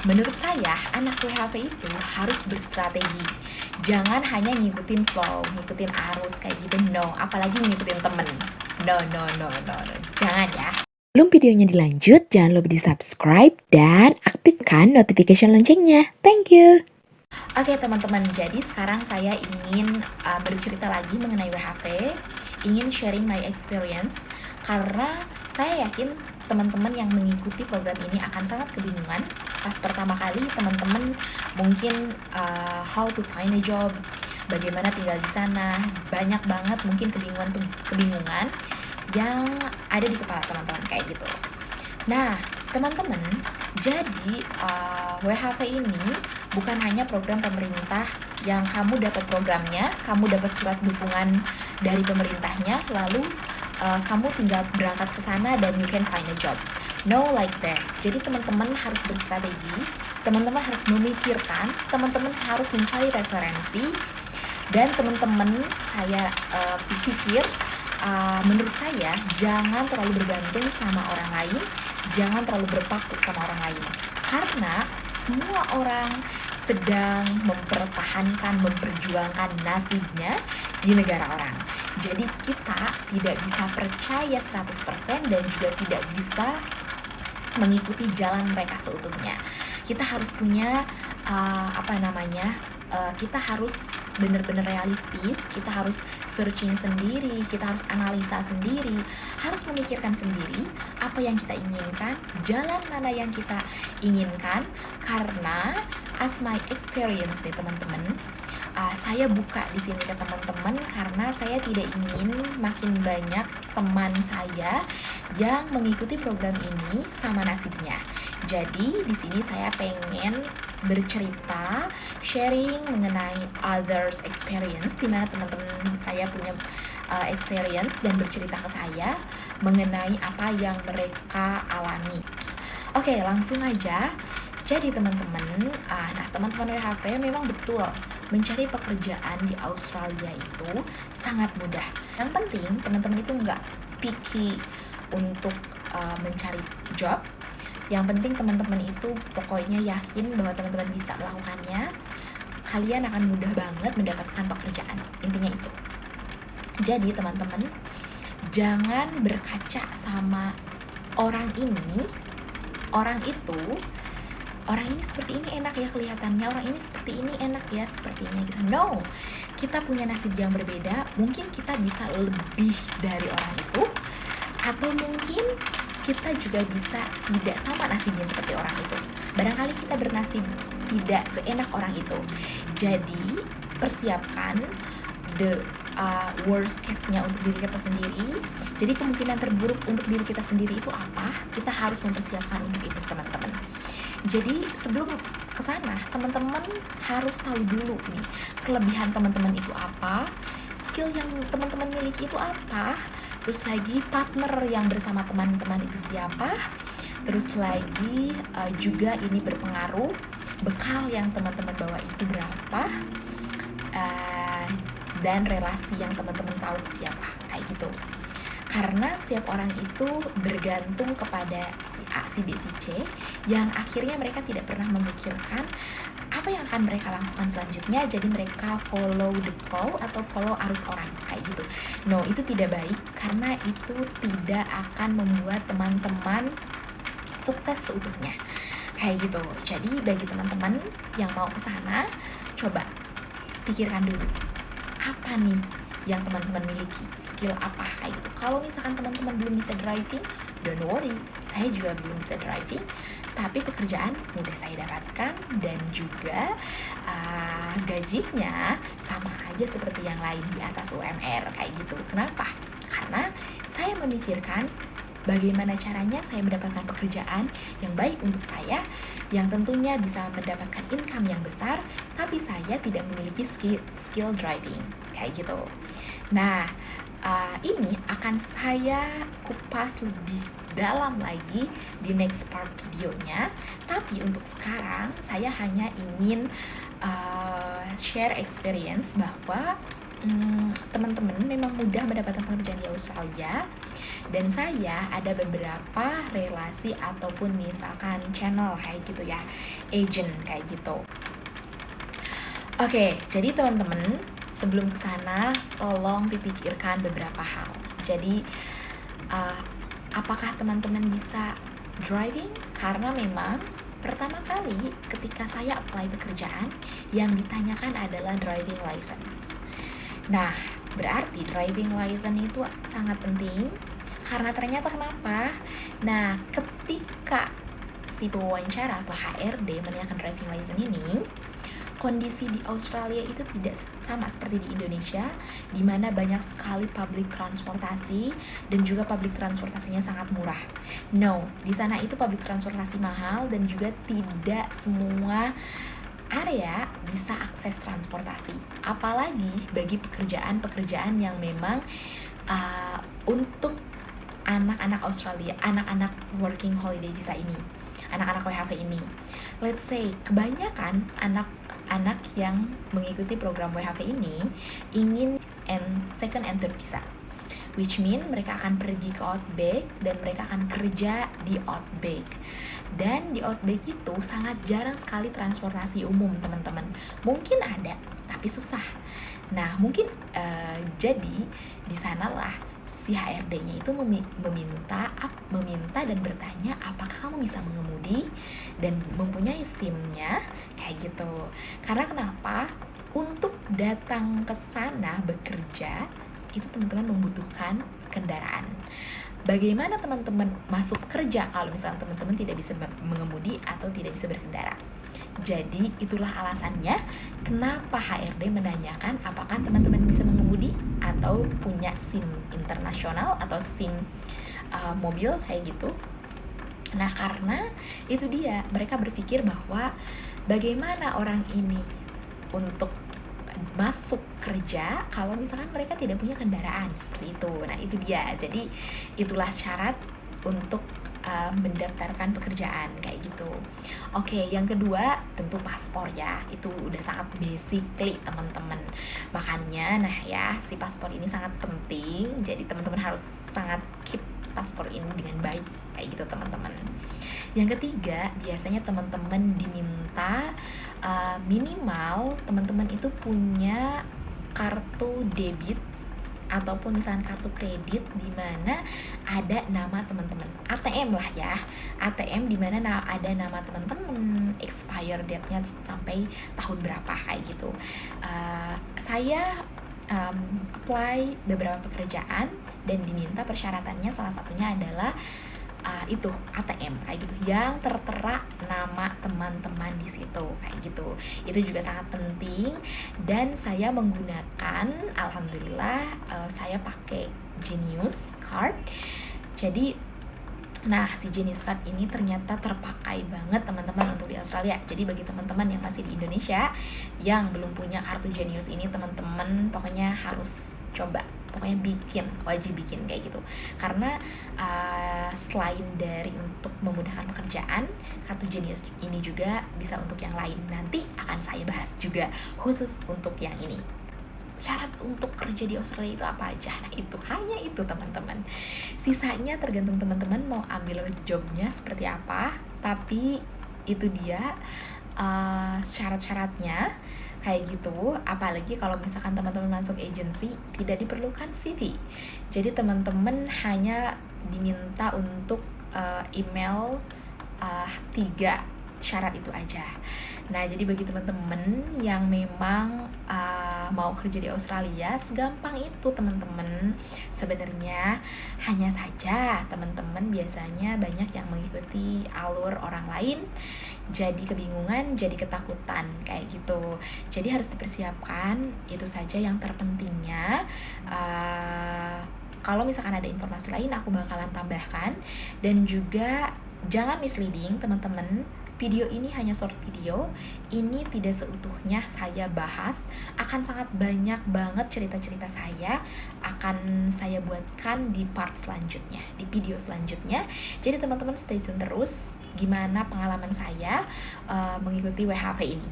Menurut saya, anak WHV itu harus berstrategi. Jangan hanya ngikutin flow, ngikutin arus kayak gitu, no. Apalagi ngikutin temen. No, no, no, no, no. Jangan ya. Sebelum videonya dilanjut, jangan lupa di subscribe dan aktifkan notification loncengnya. Thank you. Oke teman-teman, jadi sekarang saya ingin bercerita lagi mengenai WHV, ingin sharing my experience, karena saya yakin teman-teman yang mengikuti program ini akan sangat kebingungan. Pas pertama kali teman-teman mungkin how to find a job, bagaimana tinggal di sana, banyak banget mungkin kebingungan yang ada di kepala teman-teman kayak gitu. Nah, teman-teman, jadi WHV ini bukan hanya program pemerintah yang kamu dapat programnya, kamu dapat surat dukungan dari pemerintahnya, lalu kamu tinggal berangkat ke sana dan you can find a job. No like that. Jadi teman-teman harus berstrategi, teman-teman harus memikirkan, teman-teman harus mencari referensi, dan teman-teman saya pikir menurut saya jangan terlalu bergantung sama orang lain, jangan terlalu berpaku sama orang lain, karena semua orang sedang mempertahankan, memperjuangkan nasibnya di negara orang. Jadi kita tidak bisa percaya 100% dan juga tidak bisa mengikuti jalan mereka seutuhnya. Kita harus punya kita harus benar-benar realistis, kita harus searching sendiri, kita harus analisa sendiri, harus memikirkan sendiri apa yang kita inginkan, jalan mana yang kita inginkan, karena as my experience nih teman-teman, saya buka di sini ke teman-teman karena saya tidak ingin makin banyak teman saya yang mengikuti program ini sama nasibnya. Jadi di sini saya pengen bercerita, sharing mengenai others experience, di mana teman-teman saya punya experience dan bercerita ke saya mengenai apa yang mereka alami. Oke, langsung aja. Jadi teman-teman, teman-teman WHV memang betul mencari pekerjaan di Australia itu sangat mudah. Yang penting teman-teman itu nggak picky untuk mencari job. Yang penting teman-teman itu pokoknya yakin bahwa teman-teman bisa melakukannya. Kalian akan mudah banget mendapatkan pekerjaan. Intinya itu. Jadi teman-teman, jangan berkaca sama orang ini, orang ini seperti ini enak ya kelihatannya, orang ini seperti ini enak ya sepertinya gitu. No, kita punya nasib yang berbeda. Mungkin kita bisa lebih dari orang itu, atau mungkin kita juga bisa tidak sama nasibnya seperti orang itu. Barangkali kita bernasib tidak seenak orang itu. Jadi persiapkan the worst case-nya untuk diri kita sendiri. Jadi kemungkinan terburuk untuk diri kita sendiri itu apa? Kita harus mempersiapkan untuk itu teman-teman. Jadi sebelum kesana, teman-teman harus tahu dulu nih kelebihan teman-teman itu apa, skill yang teman-teman miliki itu apa, terus lagi partner yang bersama teman-teman itu siapa, terus lagi juga ini berpengaruh bekal yang teman-teman bawa itu berapa, dan relasi yang teman-teman tahu siapa, kayak gitu. Karena setiap orang itu bergantung kepada si A, si B, si C, yang akhirnya mereka tidak pernah memikirkan apa yang akan mereka lakukan selanjutnya. Jadi mereka follow the flow atau follow arus orang, kayak gitu. No, itu tidak baik karena itu tidak akan membuat teman-teman sukses seutuhnya, kayak gitu. Jadi bagi teman-teman yang mau ke sana, coba pikirkan dulu apa nih yang teman-teman miliki, skill apa, kayak gitu. Kalau misalkan teman-teman belum bisa driving, don't worry, saya juga belum bisa driving, tapi pekerjaan mudah saya dapatkan dan juga gajinya sama aja seperti yang lain di atas UMR, kayak gitu. Kenapa? Karena saya memikirkan bagaimana caranya saya mendapatkan pekerjaan yang baik untuk saya, yang tentunya bisa mendapatkan income yang besar, tapi saya tidak memiliki skill driving, kayak gitu. Nah, ini akan saya kupas lebih dalam lagi di next part videonya. Tapi untuk sekarang saya hanya ingin share experience bahwa teman-teman memang mudah mendapatkan pekerjaan di Australia, dan saya ada beberapa relasi ataupun misalkan channel kayak gitu ya, agent kayak gitu. Oke, jadi teman-teman sebelum ke sana tolong dipikirkan beberapa hal. Jadi apakah teman-teman bisa driving? Karena memang pertama kali ketika saya apply pekerjaan, yang ditanyakan adalah driving license. Nah, berarti driving license itu sangat penting karena ternyata kenapa? Nah, ketika si pewawancara atau HRD menanyakan driving license ini, kondisi di Australia itu tidak sama seperti di Indonesia, di mana banyak sekali public transportasi dan juga public transportasinya sangat murah. No, di sana itu public transportasi mahal dan juga tidak semua area bisa akses transportasi. Apalagi bagi pekerjaan-pekerjaan yang memang untuk anak-anak Australia, anak-anak working holiday visa ini, anak-anak WHV ini. Let's say kebanyakan anak-anak yang mengikuti program WHV ini ingin second and third visa, which mean mereka akan pergi ke Outback dan mereka akan kerja di Outback. Dan di Outback itu sangat jarang sekali transportasi umum, teman-teman. Mungkin ada, tapi susah. Nah, mungkin jadi di sanalah si HRD-nya itu meminta dan bertanya apakah kamu bisa mengemudi dan mempunyai SIM-nya kayak gitu. Karena kenapa? Untuk datang ke sana bekerja itu teman-teman membutuhkan kendaraan. Bagaimana teman-teman masuk kerja kalau misalnya teman-teman tidak bisa mengemudi atau tidak bisa berkendara? Jadi itulah alasannya kenapa HRD menanyakan apakah teman-teman bisa mengemudi atau punya SIM internasional atau SIM mobil kayak gitu. Nah, karena itu dia, mereka berpikir bahwa bagaimana orang ini untuk masuk kerja kalau misalkan mereka tidak punya kendaraan seperti itu. Nah, itu dia. Jadi itulah syarat untuk mendaftarkan pekerjaan kayak gitu. Oke, yang kedua tentu paspor ya. Itu udah sangat basically teman-teman. Makanya nah ya, si paspor ini sangat penting. Jadi teman-teman harus sangat keep paspor ini dengan baik kayak gitu teman-teman. Yang ketiga, biasanya teman-teman diminta minimal teman-teman itu punya kartu debit ataupun misalnya kartu kredit di mana ada nama teman-teman, ATM lah ya, ATM di mana ada nama teman-teman, expire date-nya sampai tahun berapa kayak gitu. Saya apply beberapa pekerjaan dan diminta persyaratannya salah satunya adalah itu ATM kayak gitu yang tertera nama teman-teman di situ kayak gitu. Itu juga sangat penting dan saya menggunakan, alhamdulillah saya pakai Genius Card. Jadi nah, si Genius Card ini ternyata terpakai banget teman-teman untuk di Australia. Jadi bagi teman-teman yang masih di Indonesia yang belum punya kartu Genius ini, teman-teman pokoknya harus coba, pokoknya wajib bikin kayak gitu. Karena selain dari untuk memudahkan pekerjaan, kartu Genius ini juga bisa untuk yang lain. Nanti akan saya bahas juga khusus untuk yang ini. Syarat untuk kerja di Australia itu apa aja? Nah, itu hanya itu teman-teman. Sisanya tergantung teman-teman mau ambil jobnya seperti apa. Tapi itu dia syarat-syaratnya kayak gitu. Apalagi kalau misalkan teman-teman masuk agency, tidak diperlukan CV. Jadi teman-teman hanya diminta untuk email 3 syarat itu aja. Nah, jadi bagi teman-teman yang memang mau kerja di Australia, segampang itu teman-teman. Sebenarnya hanya saja teman-teman biasanya banyak yang mengikuti alur orang lain, jadi kebingungan, jadi ketakutan kayak gitu. Jadi harus dipersiapkan, itu saja yang terpentingnya. Kalau misalkan ada informasi lain aku bakalan tambahkan. Dan juga jangan misleading teman-teman. Video ini hanya short video, ini tidak seutuhnya saya bahas, akan sangat banyak banget cerita-cerita saya, akan saya buatkan di part selanjutnya, di video selanjutnya. Jadi teman-teman stay tune terus, gimana pengalaman saya mengikuti WHV ini.